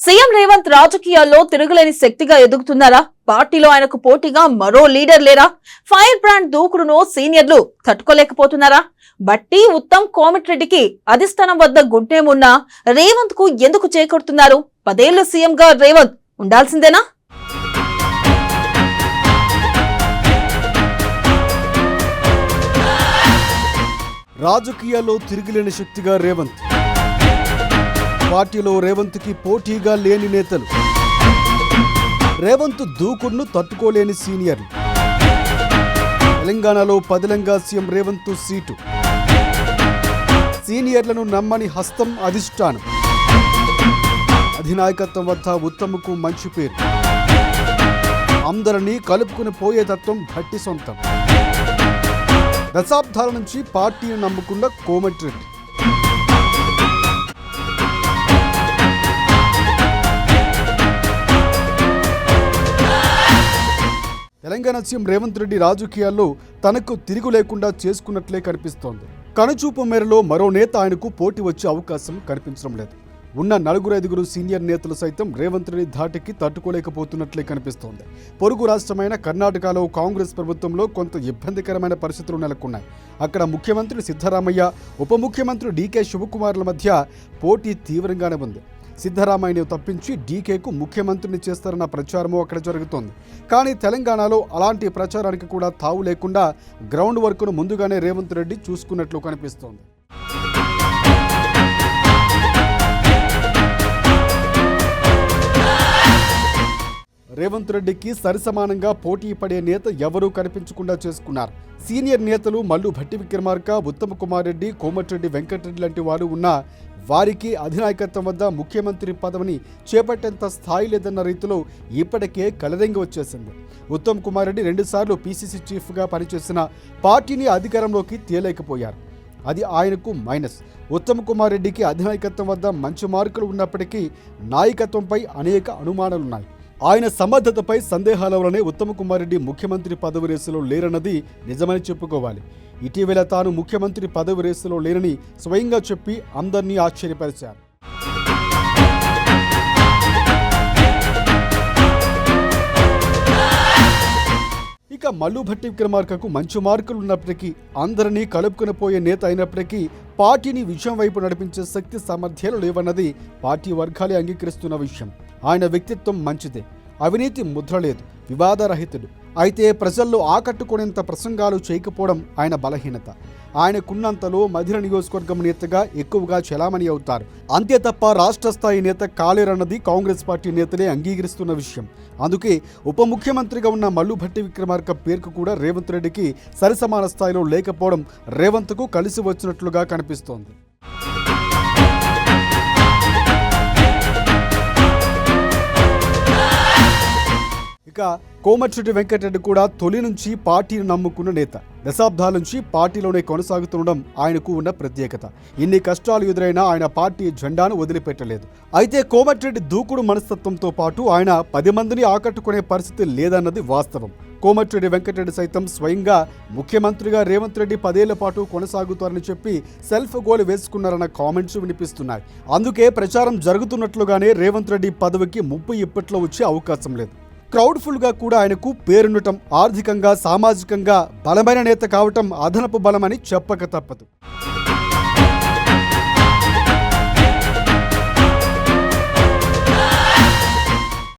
CM Revanth రాజకీయాల్లో తిరుగులేని శక్తిగా ఎదుగుతున్నారా? పార్టీలో ఆయనకు పోటీగా మరో లీడర్ లేరా? ఫైర్ బ్రాండ్ దూకుడును సీనియర్లు తట్టుకోలేకపోతున్నారా? బట్టి ఉత్తమ్ కోమటిరెడ్డికి అధిష్టానం వద్ద గుడ్డేమున్నా రేవంత్ కు ఎందుకు చేకూరుతున్నారు? 10 ఏళ్లు సీఎంగా రేవంత్ ఉండాల్సిందేనా? రాజకీయాల్లో తిరుగులేని శక్తిగా రేవంత్, పార్టీలో రేవంత్ కి పోటీగా లేని నేతలు, రేవంత్ దూకుడును తట్టుకోలేని సీనియర్లు, తెలంగాణలో పదిలంగా సీఎం రేవంత్ సీటు, సీనియర్లను నమ్మని హస్తం అధిష్టానం, అధినాయకత్వం వద్ద ఉత్తమ్కు మంచి పేరు, అందరినీ కలుపుకుని పోయే తత్వం భట్టి సొంతం, దశాబ్దాల నుంచి పార్టీని నమ్ముకున్న కోమటిరెడ్డి, తెలంగాణ సీఎం రేవంత్ రెడ్డి రాజకీయాల్లో తనకు తిరుగు లేకుండా చేసుకున్నట్లే కనిపిస్తోంది. కనుచూపు మేరలో మరో నేత ఆయనకు పోటీ వచ్చే అవకాశం కనిపించడం లేదు. ఉన్న 4-5 సీనియర్ నేతలు సైతం రేవంత్ రెడ్డి ధాటికి తట్టుకోలేకపోతున్నట్లే కనిపిస్తోంది. పొరుగు రాష్ట్రమైన కర్ణాటకలో కాంగ్రెస్ ప్రభుత్వంలో కొంత ఇబ్బందికరమైన పరిస్థితులు నెలకొన్నాయి. అక్కడ ముఖ్యమంత్రి సిద్ధరామయ్య, ఉప ముఖ్యమంత్రి డీకే శివకుమార్ల మధ్య పోటీ తీవ్రంగానే ఉంది. సిద్ధరామయ్యను తప్పించి డీకేకు ముఖ్యమంత్రిని చేస్తారన్న ప్రచారమూ అక్కడ జరుగుతోంది. కానీ తెలంగాణలో అలాంటి ప్రచారానికి కూడా తావు లేకుండా గ్రౌండ్ వర్క్ను ముందుగానే రేవంత్ రెడ్డి చూసుకున్నట్లు కనిపిస్తోంది. రేవంత్ రెడ్డికి సరిసమానంగా పోటీ పడే నేత ఎవరూ కనిపించకుండా చేసుకున్నారు. సీనియర్ నేతలు మల్లు భట్టి విక్రమార్క, ఉత్తమ్ కుమార్ రెడ్డి, కోమటిరెడ్డి వెంకటరెడ్డి లాంటి వారు ఉన్నా వారికి అధినాయకత్వం వద్ద ముఖ్యమంత్రి పదవిని చేపట్టేంత స్థాయి లేదన్న రీతిలో ఇప్పటికే కలరింగి వచ్చేసింది. ఉత్తమ్ కుమార్ రెడ్డి 2 సార్లు పీసీసీ చీఫ్గా పనిచేసిన పార్టీని అధికారంలోకి తేలేకపోయారు. అది ఆయనకు మైనస్. ఉత్తమ్ కుమార్ రెడ్డికి అధినాయకత్వం వద్ద మంచి మార్కులు ఉన్నప్పటికీ నాయకత్వంపై అనేక అనుమానాలున్నాయి. ఆయన సమర్థతపై సందేహాల వల్లనే ఉత్తమ్ కుమార్ రెడ్డి ముఖ్యమంత్రి పదవి రేసులో లేరన్నది నిజమని చెప్పుకోవాలి. ఇటీవల తాను ముఖ్యమంత్రి పదవి రేసులో లేరని స్వయంగా చెప్పి అందరినీ ఆశ్చర్యపరిచారు. ఇక మల్లు భట్టి విక్రమార్కకు మంచి మార్కులు ఉన్నప్పటికీ, అందరినీ కలుపుకుని పోయే నేత అయినప్పటికీ పార్టీని విజయం వైపు నడిపించే శక్తి సామర్థ్యాలు లేవన్నది పార్టీ వర్గాలే అంగీకరిస్తున్న విషయం. ఆయన వ్యక్తిత్వం మంచిదే, అవినీతి ముద్ర లేదు, వివాదరహితుడు. అయితే ప్రజల్లో ఆకట్టుకునేంత ప్రసంగాలు చేయకపోవడం ఆయన బలహీనత. ఆయనకున్నంతలో మధిర నియోజకవర్గం నేతగా ఎక్కువగా చలామణి అవుతారు. అంతే తప్ప రాష్ట్ర స్థాయి నేత కాలేరన్నది కాంగ్రెస్ పార్టీ నేతలే అంగీకరిస్తున్న విషయం. అందుకే ఉప ముఖ్యమంత్రిగా ఉన్న మల్లు భట్టి విక్రమార్క పేరుకు కూడా రేవంత్ రెడ్డికి సరిసమాన స్థాయిలో లేకపోవడం రేవంత్కు కలిసి వచ్చినట్లుగా కనిపిస్తోంది. ఇక కోమటిరెడ్డి వెంకటరెడ్డి కూడా తొలి నుంచి పార్టీని నమ్ముకున్న నేత. దశాబ్దాల నుంచి పార్టీలోనే కొనసాగుతుండడం ఆయనకు ఉన్న ప్రత్యేకత. ఇన్ని కష్టాలు ఎదురైనా ఆయన పార్టీ జెండాను వదిలిపెట్టలేదు. అయితే కోమటిరెడ్డి దూకుడు మనస్తత్వంతో పాటు ఆయన 10 మందిని ఆకట్టుకునే పరిస్థితి లేదన్నది వాస్తవం. కోమటిరెడ్డి వెంకటరెడ్డి సైతం స్వయంగా ముఖ్యమంత్రిగా రేవంత్ రెడ్డి 10 ఏళ్ల పాటు కొనసాగుతారని చెప్పి సెల్ఫ్ గోల్ వేసుకున్నారన్న కామెంట్స్ వినిపిస్తున్నాయి. అందుకే ప్రచారం జరుగుతున్నట్లుగానే రేవంత్ రెడ్డి పదవికి ముప్పు ఇప్పట్లో వచ్చే అవకాశం లేదు. క్రౌడ్ఫుల్గా కూడా ఆయనకు పేరుండటం, ఆర్థికంగా సామాజికంగా బలమైన నేత కావటం అదనపు బలమని చెప్పక తప్పదు.